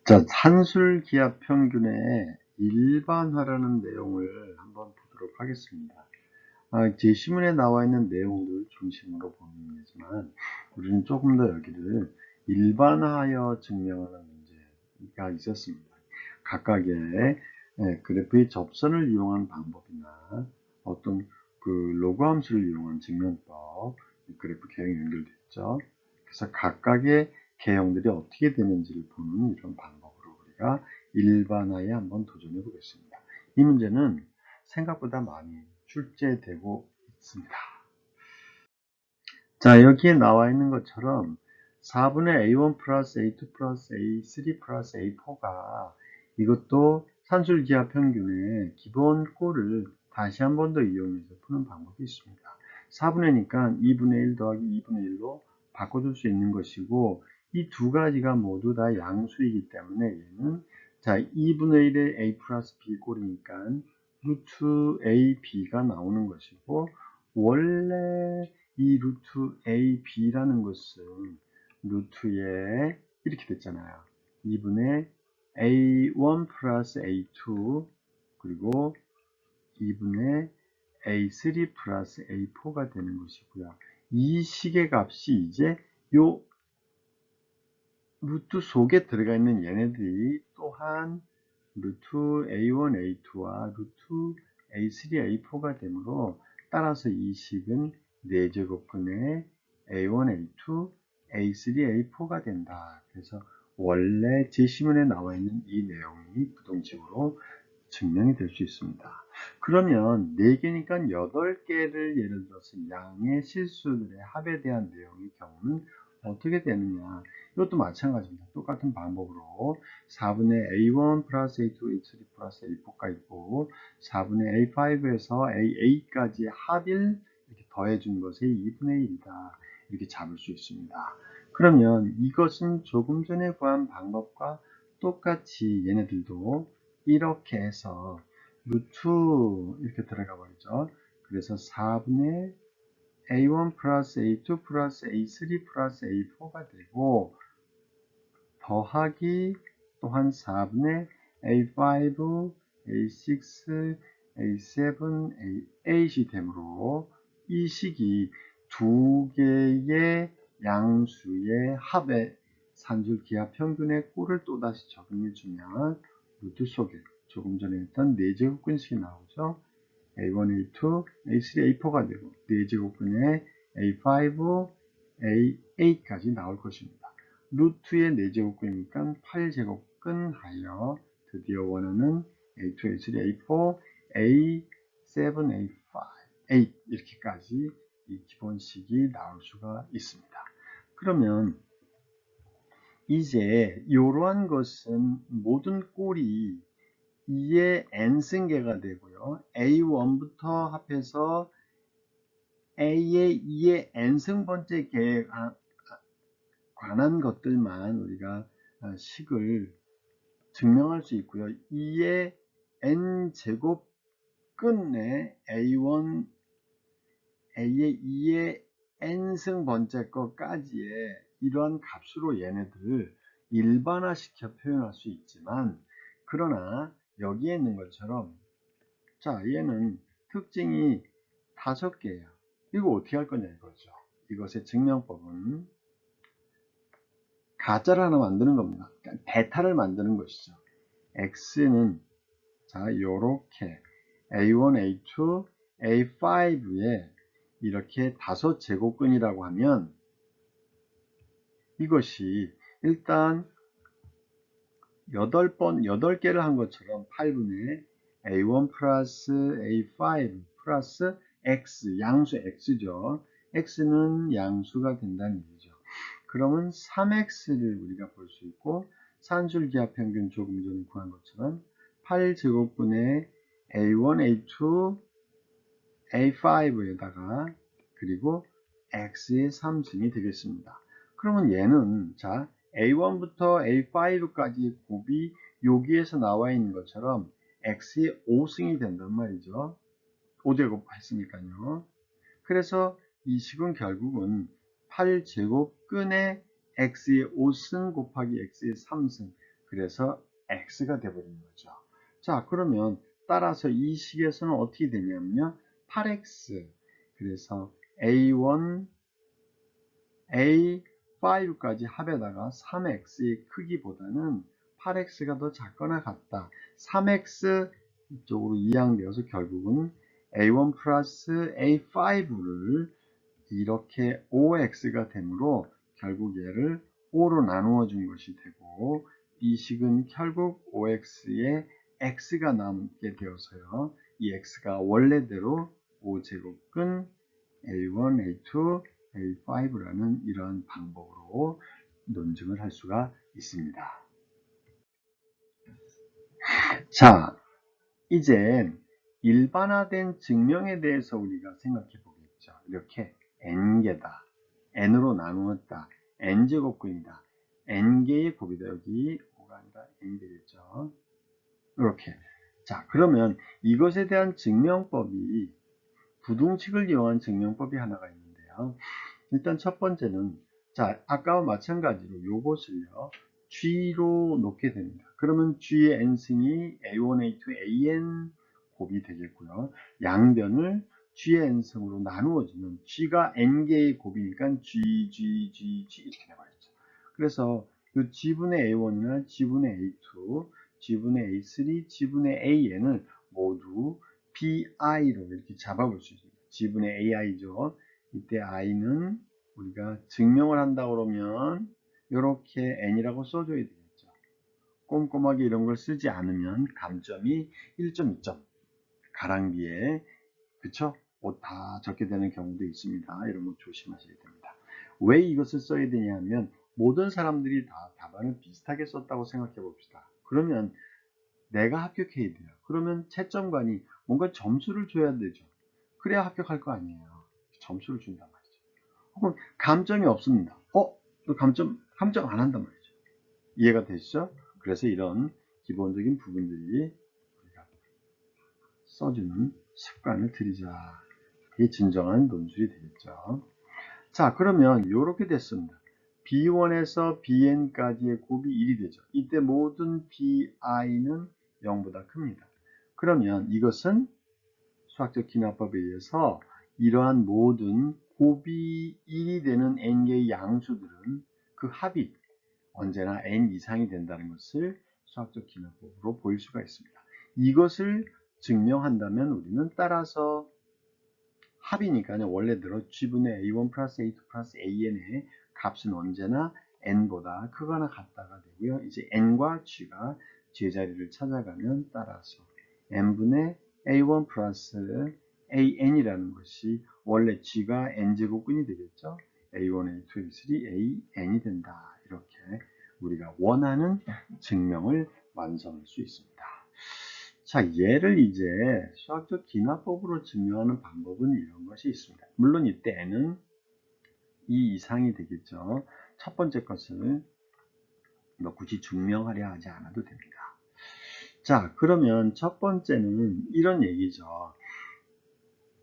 자, 산술기압 평균의 일반화라는 내용을 한번 보도록 하겠습니다. 제시문에 나와 있는 내용들 중심으로 보는 거지만 우리는 조금 더 여기를 일반화하여 증명하는 문제가 있었습니다. 각각의 그래프의 접선을 이용한 방법이나 어떤 그 로그 함수를 이용한 증명법, 그래프 개형이 연결됐죠. 그래서 각각의 개형들이 어떻게 되는지를 보는 이런 방법으로 우리가 일반화에 한번 도전해 보겠습니다. 이 문제는 생각보다 많이 출제되고 있습니다. 자, 여기에 나와 있는 것처럼 4분의 A1 플러스 A2 플러스 A3 플러스 A4가 이것도 산술기압 평균의 기본 꼴을 다시 한 번 더 이용해서 푸는 방법이 있습니다. 4분의니까 2분의 1 더하기 2분의 1로 바꿔줄 수 있는 것이고, 이 두 가지가 모두 다 양수이기 때문에 얘는 자 2분의 1의 A 플러스 B 꼴이니까 루트 AB가 나오는 것이고, 원래 이 루트 AB라는 것은 루트에 이렇게 됐잖아요. 2분의 A1 플러스 A2 그리고 2분의 A3 플러스 A4가 되는 것이고요. 이 식의 값이 이제 요 루트 속에 들어가 있는 얘네들이 또한 루트 A1, A2와 루트 A3, A4가 되므로 따라서 이 식은 4제곱분의 A1, A2, A3, A4가 된다. 그래서 원래 제시문에 나와 있는 이 내용이 부동식으로 증명이 될 수 있습니다. 그러면 4개니까 8개를 예를 들어서 양의 실수들의 합에 대한 내용의 경우는 어떻게 되느냐. 이것도 마찬가지입니다. 똑같은 방법으로 4분의 A1 플러스 A2, A3 플러스 A4가 있고 4분의 A5에서 A8까지 합을 이렇게 더해준 것이 2분의 1이다. 이렇게 잡을 수 있습니다. 그러면 이것은 조금 전에 구한 방법과 똑같이 얘네들도 이렇게 해서 루트 이렇게 들어가 버리죠. 그래서 4분의 A1 플러스 A2 플러스 A3 플러스 A4가 되고, 더하기 또한 4분의 A5, A6, A7, A8이 되므로 이 식이 두 개의 양수의 합의 산술기압 평균의 꼴을 또다시 적용해주면 루트 속에 조금 전에 했던 4제곱근식이 나오죠. A1, A2, A3, A4가 되고 4제곱근의 A5, A8까지 나올 것입니다. 루트의 4제곱근이니까 8제곱근 하여 드디어 원하는 A2, A3, A4, A7, A5, 8 이렇게까지 이 기본식이 나올 수가 있습니다. 그러면 이제 이러한 것은 모든 꼴이 2의 n승계가 되고요. A1부터 합해서 A의 2의 n승번째계에 관한 것들만 우리가 식을 증명할 수 있고요. 2의 n제곱근의 A1, A의 2의 n승 번째 것까지의 이러한 값으로 얘네들을 일반화시켜 표현할 수 있지만, 그러나 여기에 있는 것처럼 자 얘는 특징이 5개예요. 이거 어떻게 할 거냐 이거죠. 이것의 증명법은 가짜를 하나 만드는 겁니다. 그러니까 베타를 만드는 것이죠. x는 자 요렇게 A1, A2, A5에 이렇게 5제곱근이라고 하면 이것이 일단 8개를 한 것처럼 8분의 A1 플러스 A5 플러스 X, 양수 X죠. X는 양수가 된다는 얘기죠. 그러면 3X를 우리가 볼 수 있고, 산술기압 평균 조금 전에 구한 것처럼 8제곱분의 A1, A2, A5에다가 그리고 X의 3승이 되겠습니다. 그러면 얘는 자 A1부터 A5까지 곱이 여기에서 나와 있는 것처럼 X의 5승이 된단 말이죠. 5제곱 했으니까요. 그래서 이 식은 결국은 8제곱근의 X의 5승 곱하기 X의 3승, 그래서 x가 되어버린 거죠. 자, 그러면 따라서 이 식에서는 어떻게 되냐면요. 8x, 그래서 a1, a5까지 합에다가 3x의 크기보다는 8x가 더 작거나 같다. 3x 이쪽으로 이항되어서 결국은 a1 플러스 a5를 이렇게 5x가 되므로 결국 얘를 5로 나누어 준 것이 되고, 이 식은 결국 5x에 x가 남게 되어서요. 이 x가 원래대로 5제곱근 a1, a2, a5라는 이러한 방법으로 논증을 할 수가 있습니다. 자, 이제 일반화된 증명에 대해서 우리가 생각해 보겠죠. 이렇게 n개다, n으로 나누었다, n제곱근이다, n개의 곱이다. 여기 5가 아니라 n 되겠죠. 이렇게. 자, 그러면 이것에 대한 증명법이, 부등식을 이용한 증명법이 하나가 있는데요. 일단 첫 번째는, 자, 아까와 마찬가지로 요것을요, G로 놓게 됩니다. 그러면 G의 n승이 A1, A2, AN 곱이 되겠고요. 양변을 G의 n승으로 나누어주면 G가 n개의 곱이니까 G, G, G, G 이렇게 되어버렸죠. 그래서 그 G분의 A1이나 G분의 A2, G분의 A3, G분의 AN을 모두 BI로 이렇게 잡아볼 수 있습니다. G분의 AI죠. 이때 i는 우리가 증명을 한다 그러면 이렇게 n이라고 써줘야 되겠죠. 꼼꼼하게 이런 걸 쓰지 않으면 감점이 1.2점 가랑비에, 그쵸? 옷 다 적게 되는 경우도 있습니다. 이런 거 조심하셔야 됩니다. 왜 이것을 써야 되냐 하면 모든 사람들이 다 답안을 비슷하게 썼다고 생각해 봅시다. 그러면 내가 합격해야 돼요. 그러면 채점관이 뭔가 점수를 줘야 되죠. 그래야 합격할 거 아니에요. 점수를 준단 말이죠. 혹은 감점이 없습니다. 감점 안 한단 말이죠. 이해가 되시죠? 그래서 이런 기본적인 부분들이 우리가 써주는 습관을 들이자. 이게 진정한 논술이 되겠죠. 자, 그러면 이렇게 됐습니다. B1에서 Bn까지의 곱이 1이 되죠. 이때 모든 BI는 0보다 큽니다. 그러면 이것은 수학적 기납법에 의해서 이러한 모든 곱이 1이 되는 n개의 양수들은 그 합이 언제나 n 이상이 된다는 것을 수학적 기납법으로 보일 수가 있습니다. 이것을 증명한다면 우리는 따라서 합이니까요. 원래대로 G분의 A1 플러스 A2 플러스 AN의 값은 언제나 n보다 크거나 같다가 되고요. 이제 n과 G가 제자리를 찾아가면 따라서 n분의 A1 플러스 AN이라는 것이 원래 G가 n제곱근이 되겠죠. A1, A2, A3, AN이 된다. 이렇게 우리가 원하는 증명을 완성할 수 있습니다. 자, 얘를 이제 수학적 기납법으로 증명하는 방법은 이런 것이 있습니다. 물론 이때는 2 이상이 되겠죠. 첫 번째 것을 굳이 증명하려 하지 않아도 됩니다. 자, 그러면 첫 번째는 이런 얘기죠.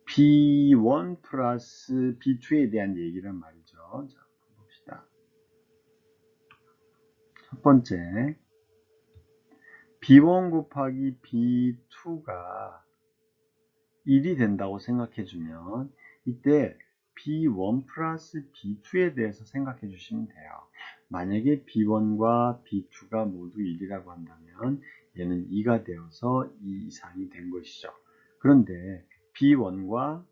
B1 플러스 B2에 대한 얘기란 말이죠. 자, 봅시다. 첫 번째, B1 곱하기 B2가 1이 된다고 생각해 주면 이때 B1 플러스 B2에 대해서 생각해 주시면 돼요. 만약에 B1과 B2가 모두 1이라고 한다면 얘는 2가 되어서 2 이상이 된 것이죠. 그런데 B1과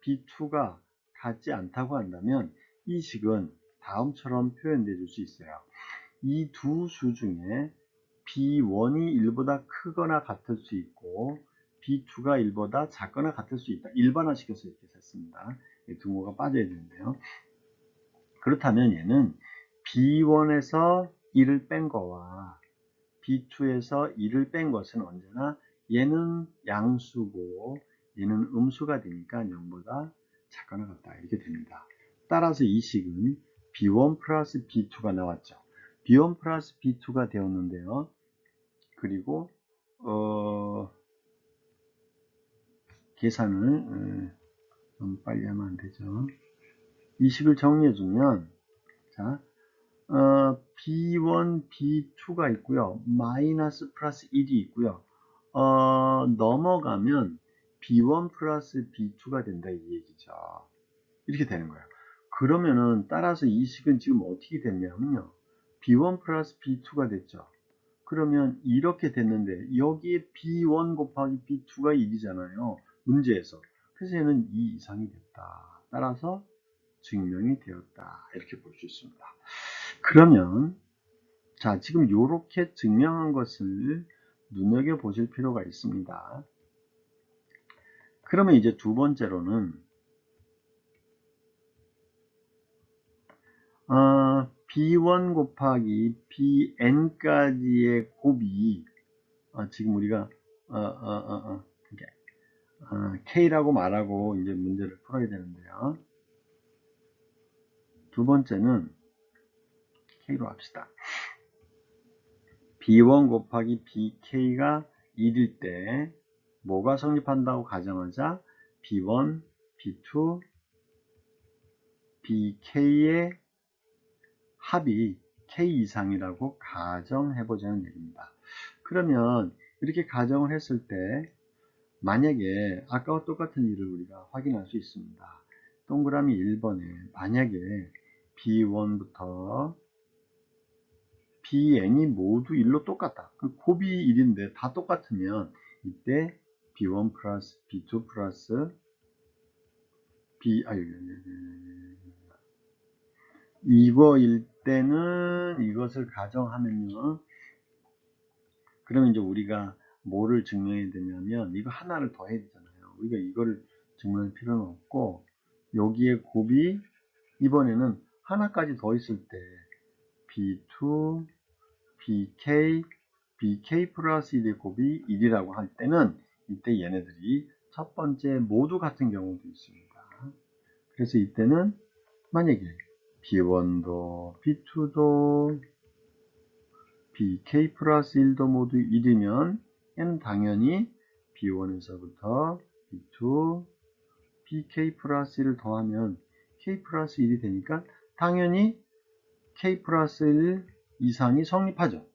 B2가 같지 않다고 한다면 이 식은 다음처럼 표현되어 줄 수 있어요. 이 두 수 중에 B1이 1보다 크거나 같을 수 있고 B2가 1보다 작거나 같을 수 있다. 일반화시켜서 이렇게 샀습니다. 등호가 빠져야 되는데요. 그렇다면 얘는 B1에서 1을 뺀 거와 B2에서 1을 뺀 것은 언제나 얘는 양수고 얘는 음수가 되니까 0보다 작거나 같다. 이렇게 됩니다. 따라서 이 식은 B1 플러스 B2가 나왔죠. B1 플러스 B2가 되었는데요. 그리고 계산을 너무 빨리 하면 안 되죠. 이 식을 정리해 주면, 자, B1, B2가 있고요. 마이너스 플러스 1이 있고요. 넘어가면 B1 플러스 B2가 된다 이 얘기죠. 이렇게 되는 거예요. 그러면은 따라서 이 식은 지금 어떻게 됐냐면요. B1 플러스 B2가 됐죠. 그러면 이렇게 됐는데 여기에 B1 곱하기 B2가 1이잖아요. 문제에서. 그래서 얘는 2 이상이 됐다. 따라서 증명이 되었다. 이렇게 볼 수 있습니다. 그러면 자 지금 이렇게 증명한 것을 눈여겨보실 필요가 있습니다. 그러면 이제 두 번째로는 B1 곱하기 Bn까지의 곱이 지금 우리가 K라고 말하고 이제 문제를 풀어야 되는데요. 두 번째는 K로 합시다. B1 곱하기 BK가 1일 때 뭐가 성립한다고 가정하자 B1, B2, BK의 합이 K 이상이라고 가정해보자는 얘기입니다. 그러면 이렇게 가정을 했을 때 만약에 아까와 똑같은 일을 우리가 확인할 수 있습니다. 동그라미 1번에 만약에 B1부터 Bn이 모두 1로 똑같다. 그 곱이 1인데 다 똑같으면 이때 B1 플러스 B2 플러스 이거일 때는 이것을 가정하면요. 그러면 이제 우리가 뭐를 증명해야 되냐면 이거 하나를 더 해야 되잖아요. 우리가 이거를 증명할 필요는 없고 여기에 곱이 이번에는 하나까지 더 있을 때 B2, BK, BK 플러스 1의 곱이 1이라고 할 때는 이때 얘네들이 첫 번째 모두 같은 경우도 있습니다. 그래서 이때는 만약에 B1도 B2도 BK 플러스 1도 모두 1이면 얘는 당연히 B1에서부터 B2, BK 플러스 1을 더하면 K 플러스 1이 되니까 당연히 K 플러스 1 이상이 성립하죠.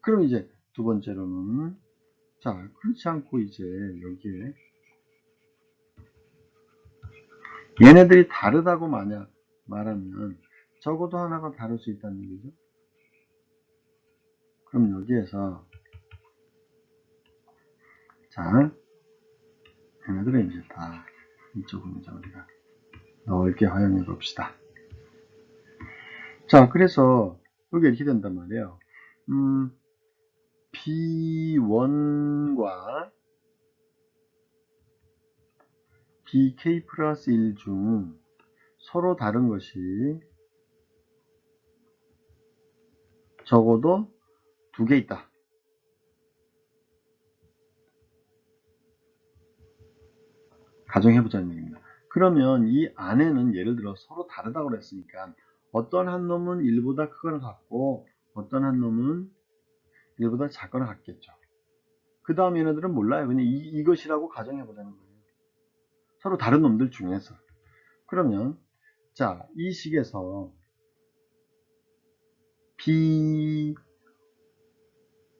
그럼 이제 두 번째로는 자 그렇지 않고 이제 여기에 얘네들이 다르다고 만약 말하면 적어도 하나가 다를 수 있다는 얘기죠. 그럼 여기에서 자 얘네들은 이제 다 이쪽으로 이제 우리가 넓게 활용해 봅시다. 자 그래서 여기 이렇게 된단 말이에요. B1과 BK 플러스 1 중 서로 다른 것이 적어도 두 개 있다. 가정해보자는 얘기입니다. 그러면 이 안에는 예를 들어 서로 다르다고 그랬으니까 어떤 한 놈은 1보다 크거나 같고 어떤 한 놈은 1보다 작거나 같겠죠. 그 다음 얘네들은 몰라요. 그냥 이것이라고 가정해보자는 거예요. 서로 다른 놈들 중에서. 그러면 자, 이 식에서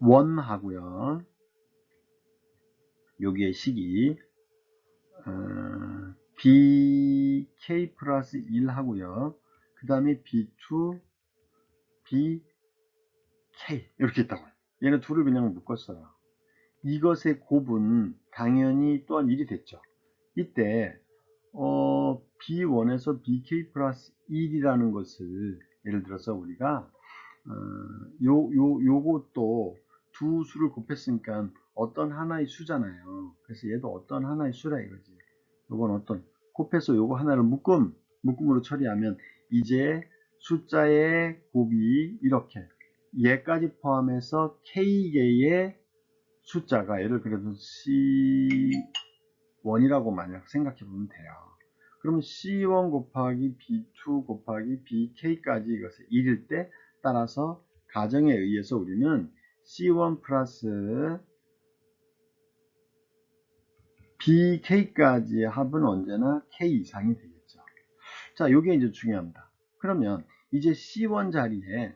B1하고요. 여기에 식이 BK 플러스 1 하고요. 그 다음에 B2, BK 이렇게 있다고요. 얘는 둘을 그냥 묶었어요. 이것의 곱은 당연히 또한 1이 됐죠. 이때 B1에서 BK 플러스 1이라는 것을 예를 들어서 우리가 요것도 두 수를 곱했으니까 어떤 하나의 수잖아요. 그래서 얘도 어떤 하나의 수라 이거지. 요건 어떤 곱해서 요거 하나를 묶음으로 처리하면 이제 숫자의 곱이 이렇게 얘까지 포함해서 K개의 숫자가 얘를 그래도 C1이라고 만약 생각해 보면 돼요. 그러면 C1 곱하기 B2 곱하기 BK까지 이것을 1일 때 따라서 가정에 의해서 우리는 C1 플러스 BK까지의 합은 언제나 K 이상이 되겠죠. 자, 요게 이제 중요합니다. 그러면 이제 C1 자리에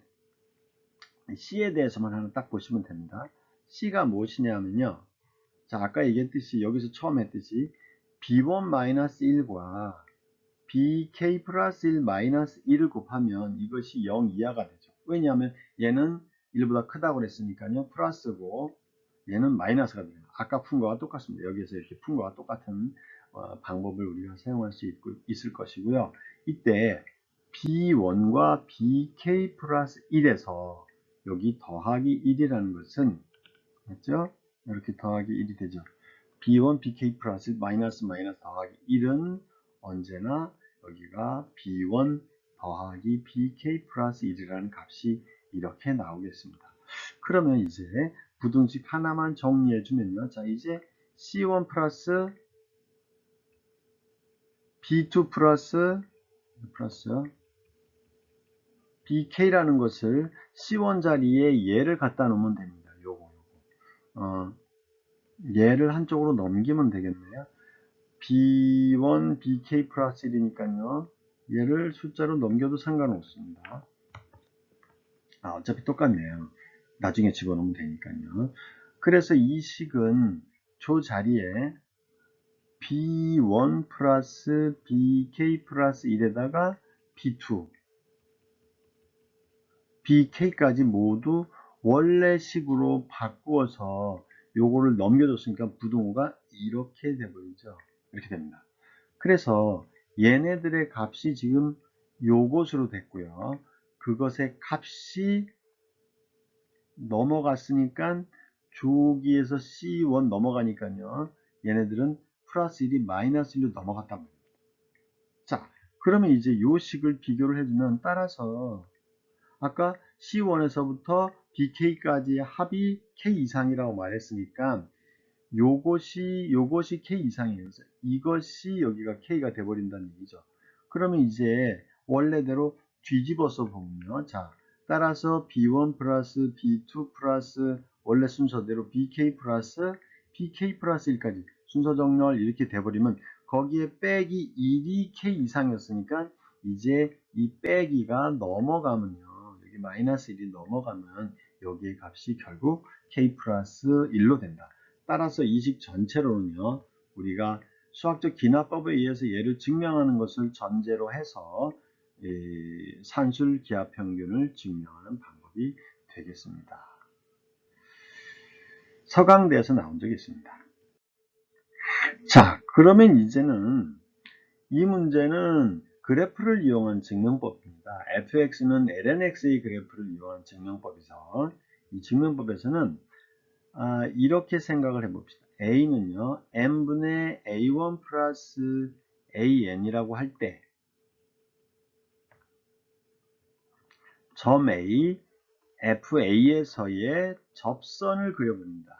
C에 대해서만 하나 딱 보시면 됩니다. C가 무엇이냐면요. 자, 아까 얘기했듯이 여기서 처음 했듯이 B1-1과 BK 플러스 1 마이너스 1을 곱하면 이것이 0 이하가 되죠. 왜냐하면 얘는 1보다 크다고 그랬으니까요. 플러스고 얘는 마이너스가 돼요. 아까 푼 거와 똑같습니다. 여기에서 이렇게 푼 거와 똑같은 방법을 우리가 사용할 수 있을 것이고요. 이때 B1과 BK 플러스 1에서 여기 더하기 1이라는 것은 맞죠? 이렇게 더하기 1이 되죠. B1 BK 플러스 마이너스 더하기 1은 언제나 여기가 B1 더하기 BK 플러스 1이라는 값이 이렇게 나오겠습니다. 그러면 이제 부등식 하나만 정리해 주면요. 자, 이제 C1 플러스 B2 플러스 BK라는 것을 C1 자리에 얘를 갖다 놓으면 됩니다. 요거. 얘를 한쪽으로 넘기면 되겠네요. B1 BK 플러스 1이니까요. 얘를 숫자로 넘겨도 상관없습니다. 어차피 똑같네요. 나중에 집어넣으면 되니까요. 그래서 이 식은 저 자리에 B1 플러스 BK 플러스 1에다가 B2, BK까지 모두 원래 식으로 바꾸어서 요거를 넘겨줬으니까 부등호가 이렇게 돼버리죠. 이렇게 됩니다. 그래서 얘네들의 값이 지금 요것으로 됐고요. 그것의 값이 넘어갔으니까 조기에서 C1 넘어가니까요. 얘네들은 플러스 1이 마이너스 1로 넘어갔단 말입니다. 자, 그러면 이제 요 식을 비교를 해주면 따라서 아까 C1에서부터 BK까지의 합이 K 이상이라고 말했으니까 요것이 K 이상이에요. 그래서 이것이 여기가 K가 돼버린다는 얘기죠. 그러면 이제 원래대로 뒤집어서 보면요. 자, 따라서 B1 플러스 B2 플러스 원래 순서대로 BK 플러스 BK 플러스 1까지 순서 정렬 이렇게 돼버리면 거기에 빼기 1이 K 이상이었으니까 이제 이 빼기가 넘어가면요. 여기 마이너스 1이 넘어가면 여기의 값이 결국 K 플러스 1로 된다. 따라서 이 식 전체로는요. 우리가 수학적 기납법에 의해서 얘를 증명하는 것을 전제로 해서 산술 기하평균을 증명하는 방법이 되겠습니다. 서강대에서 나온 적이 있습니다. 자, 그러면 이제는 이 문제는 그래프를 이용한 증명법입니다. fx는 lnx의 그래프를 이용한 증명법이죠. 이 증명법에서는 이렇게 생각을 해봅시다. a는요 n분의 a1 플러스 an이라고 할 때 점 a fa에서의 접선을 그려봅니다.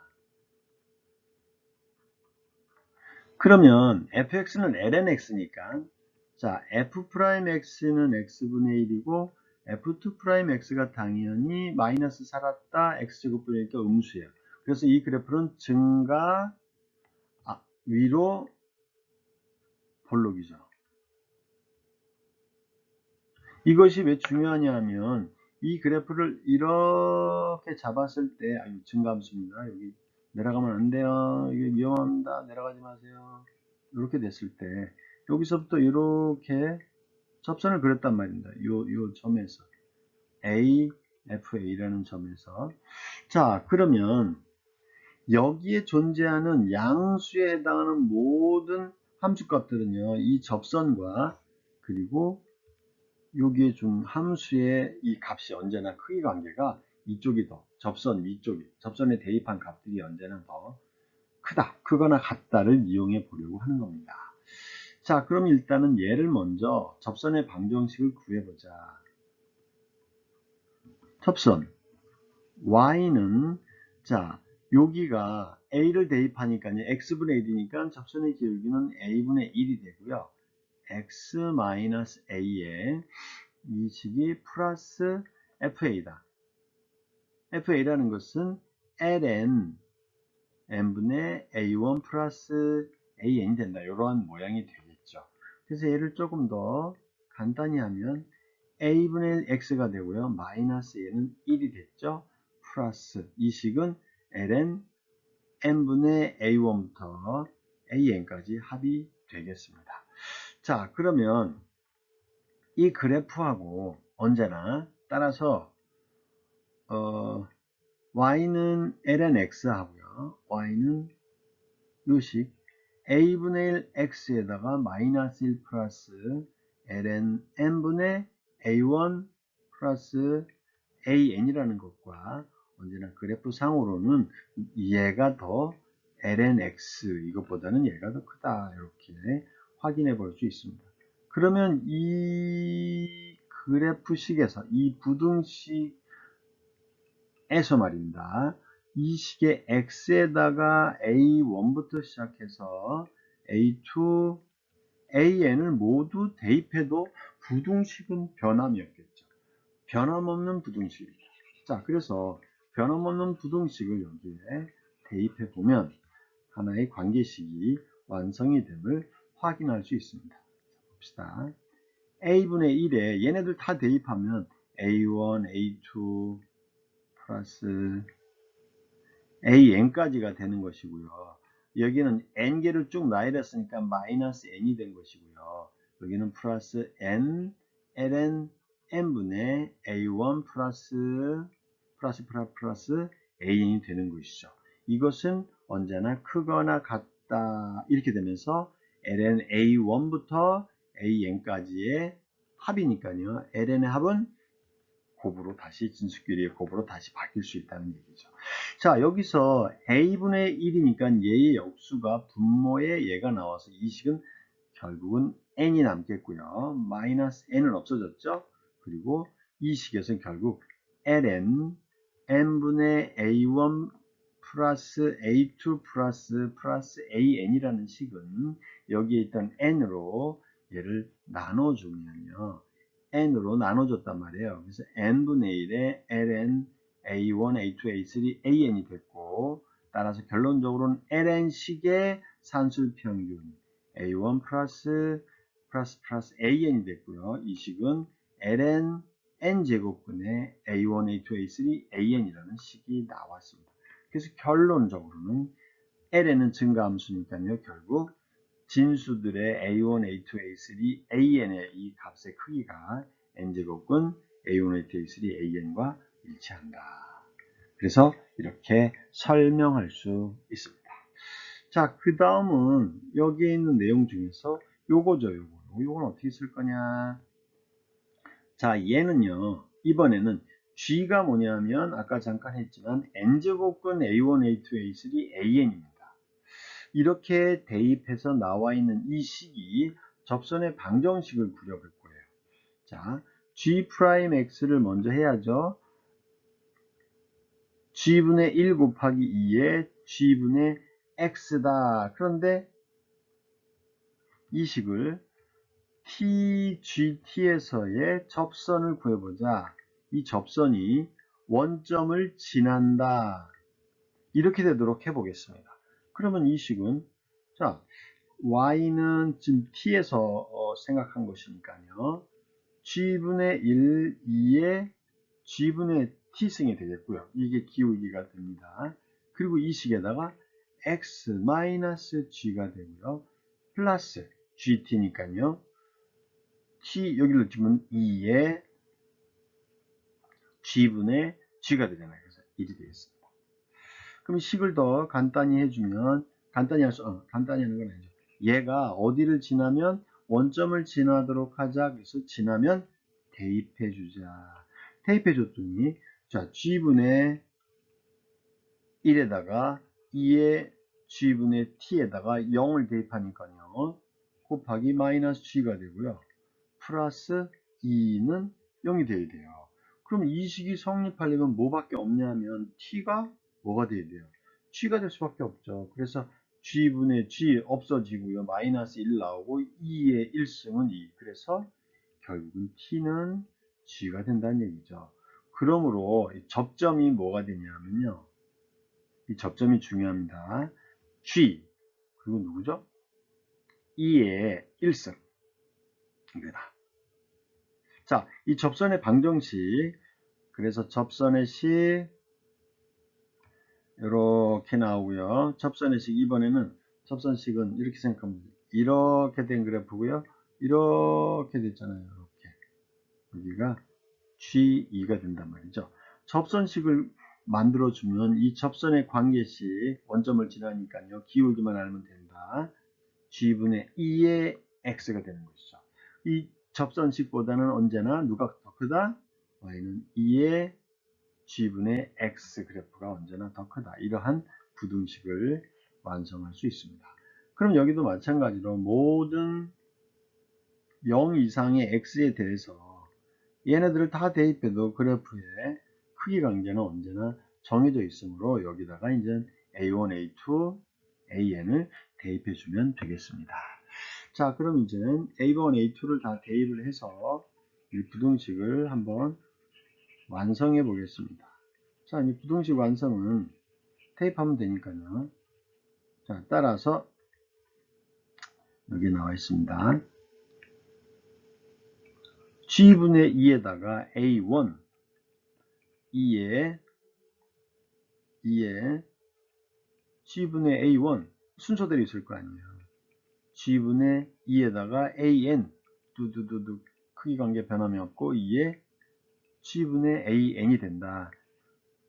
그러면 fx는 lnx니까 자 f'x는 x분의 1이고 f2'x가 당연히 마이너스 살았다 x제곱분이니까 음수예요. 그래서 이 그래프는 증가 위로 볼록이죠. 이것이 왜 중요하냐면 이 그래프를 이렇게 잡았을 때 증가함수입니다. 여기 내려가면 안 돼요. 이게 위험합니다. 내려가지 마세요. 이렇게 됐을 때 여기서부터 이렇게 접선을 그렸단 말입니다. 요 점에서 AFA라는 점에서 자 그러면 여기에 존재하는 양수에 해당하는 모든 함수값들은요 이 접선과 그리고 여기에 준 함수의 이 값이 언제나 크기 관계가 이쪽이 더 접선 위쪽이 접선에 대입한 값들이 언제나 더 크다 크거나 같다를 이용해 보려고 하는 겁니다. 자 그럼 일단은 얘를 먼저 접선의 방정식을 구해보자. 접선 y는 자 여기가 a를 대입하니까 x분의 1이니까 접선의 기울기는 a분의 1이 되고요. x-a에 이 식이 플러스 fa다. fa라는 것은 ln n분의 a1 플러스 an이 된다. 이러한 모양이 되겠죠. 그래서 얘를 조금 더 간단히 하면 a분의 x가 되고요. 마이너스 a는 1이 됐죠. 플러스 이 식은 ln n분의 a1부터 an까지 합이 되겠습니다. 자, 그러면 이 그래프하고 언제나 따라서 y는 ln x 하고요. y는 요식 a분의 1 x에다가 마이너스 1 플러스 ln n분의 a1 플러스 an이라는 것과 언제나 그래프 상으로는 얘가 더 ln x 이것보다는 얘가 더 크다 이렇게 확인해 볼 수 있습니다. 그러면 이 그래프식에서 이 부등식에서 말입니다. 이 식의 x에다가 a1부터 시작해서 a2, an을 모두 대입해도 부등식은 변함이 없겠죠. 변함없는 부등식입니다. 자, 그래서 변함없는 부등식을 여기에 대입해 보면 하나의 관계식이 완성이 됨을 확인할 수 있습니다. 자, 봅시다. a분의 1에 얘네들 다 대입하면 a1, a2 플러스 an까지가 되는 것이고요. 여기는 n개를 쭉 나열했으니까 마이너스 n이 된 것이고요. 여기는 플러스 n, ln n분의 a1 플러스 an이 되는 것이죠. 이것은 언제나 크거나 같다 이렇게 되면서 ln a1부터 an까지의 합이니까요. ln의 합은 곱으로 다시 진수끼리의 곱으로 다시 바뀔 수 있다는 얘기죠. 자, 여기서 a분의 1이니까 얘의 역수가 분모에 얘가 나와서 이 식은 결국은 n이 남겠고요. 마이너스 n은 없어졌죠. 그리고 이 식에서는 결국 ln n분의 a1 플러스 a2 플러스 an이라는 식은 여기에 있던 n으로 얘를 나눠주면요. n으로 나눠줬단 말이에요. 그래서 n분의 1에 ln a1, a2, a3, an이 됐고 따라서 결론적으로는 ln식의 산술평균 a1 플러스 an이 됐고요. 이 식은 ln n제곱분의 a1, a2, a3, an이라는 식이 나왔습니다. 그래서 결론적으로는 ln은 증가함수니까요. 결국 진수들의 a1, a2, a3, an의 이 값의 크기가 n제곱근 a1, a2, a3, an과 일치한다. 그래서 이렇게 설명할 수 있습니다. 자, 그 다음은 여기에 있는 내용 중에서 요거죠. 요건 어떻게 쓸 거냐. 자, 얘는요. 이번에는 g가 뭐냐면 아까 잠깐 했지만 n제곱근 a1, a2, a3, an입니다. 이렇게 대입해서 나와 있는 이 식이 접선의 방정식을 그려볼 거예요. 자, g'x를 먼저 해야죠. g분의 1 곱하기 2에 g분의 x다. 그런데 이 식을 tgt에서의 접선을 구해보자. 이 접선이 원점을 지난다. 이렇게 되도록 해보겠습니다. 그러면 이 식은 자 y는 지금 t에서 생각한 것이니까요. g분의 1, 2에 g분의 t승이 되겠고요. 이게 기울기가 됩니다. 그리고 이 식에다가 x-g가 되고요. 플러스 gt니까요. t 여기로 주면 2에 g분의 g가 되잖아요. 그래서 1이 되겠습니다. 그럼 식을 더 간단히 해주면 간단히 하는 건 아니죠. 얘가 어디를 지나면 원점을 지나도록 하자. 그래서 지나면 대입해 주자. 대입해 줬더니 자 g분의 1에다가 2의 g분의 t에다가 0을 대입하니까요. 곱하기 마이너스 g가 되고요. 플러스 2는 0이 돼야 돼요. 그럼 이 식이 성립하려면 뭐밖에 없냐면 t가 뭐가 돼야 돼요? g가 될 수밖에 없죠. 그래서 g분의 g 없어지고요. 마이너스 1 나오고 2의 1승은 2. 그래서 결국은 t는 g가 된다는 얘기죠. 그러므로 접점이 뭐가 되냐면요. 이 접점이 중요합니다. g 그리고 누구죠? 2의 1승 이거다. 자, 이 접선의 방정식, 그래서 접선의 식 이렇게 나오고요. 접선의 식 이번에는 접선식은 이렇게 생각하면 돼요. 이렇게 된 그래프고요. 이렇게 됐잖아요. 이렇게 여기가 G2가 된단 말이죠. 접선식을 만들어주면 이 접선의 관계식 원점을 지나니까요. 기울기만 알면 된다. G분의 2의 X가 되는 것이죠. 이 접선식보다는 언제나 누가 더 크다? Y는 2의 G분의 X 그래프가 언제나 더 크다. 이러한 부등식을 완성할 수 있습니다. 그럼 여기도 마찬가지로 모든 0 이상의 X에 대해서 얘네들을 다 대입해도 그래프의 크기 관계는 언제나 정해져 있으므로 여기다가 이제 A1, A2, AN을 대입해 주면 되겠습니다. 자, 그럼 이제 A1, A2를 다 대입을 해서 이 부등식을 한번 완성해 보겠습니다. 자, 이 부등식 완성은 테이프하면 되니까요. 자, 따라서 여기 나와 있습니다. G분의 2에다가 A1, 2에 G분의 A1 순서대로 있을 거 아니에요. G분의 2에다가 AN 두두두두 크기 관계 변함이 없고 2에 G분의 AN이 된다.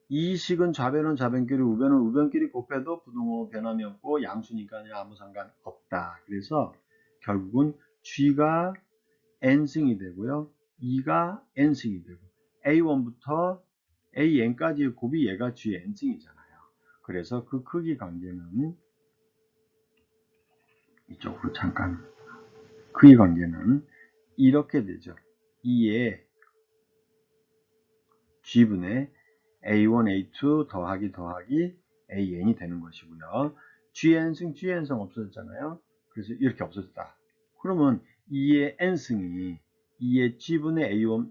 이 식은 좌변은 좌변끼리 우변은 우변끼리 곱해도 부등호 변함이 없고 양수니까 아무 상관없다. 그래서 결국은 G가 N승이 되고요. 2가 N승이 되고 A1부터 AN까지의 곱이 얘가 GN승이잖아요. 그래서 그 크기 관계는 이쪽으로 잠깐 크기 관계는 이렇게 되죠. 2의 G분의 A1, A2 더하기 AN이 되는 것이고요. GN승 없어졌잖아요. 그래서 이렇게 없어졌다. 그러면 2의 N승이 2의 G분의 A1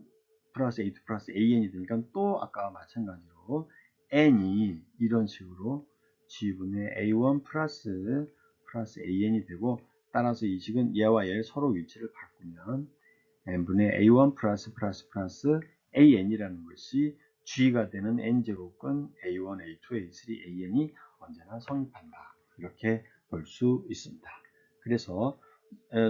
플러스 A2 플러스 AN이 되니까 또 아까와 마찬가지로 N이 이런 식으로 G분의 A1 플러스 AN이 되고 따라서 이 식은 얘와 얘 서로 위치를 바꾸면 n분의 A1 플러스 AN이라는 것이 G가 되는 N제곱근 A1, A2, A3, AN이 언제나 성립한다. 이렇게 볼 수 있습니다. 그래서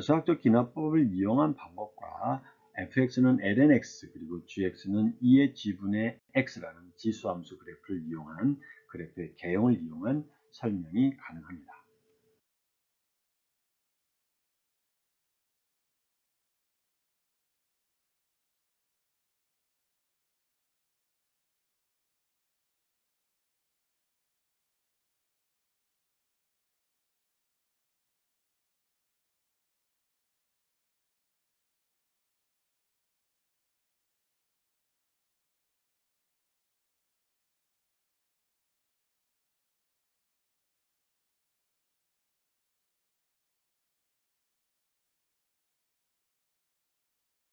수학적 기납법을 이용한 방법과 fx는 lnx 그리고 gx는 2의 g분의 x라는 지수함수 그래프를 이용한 그래프의 개형을 이용한 설명이 가능합니다.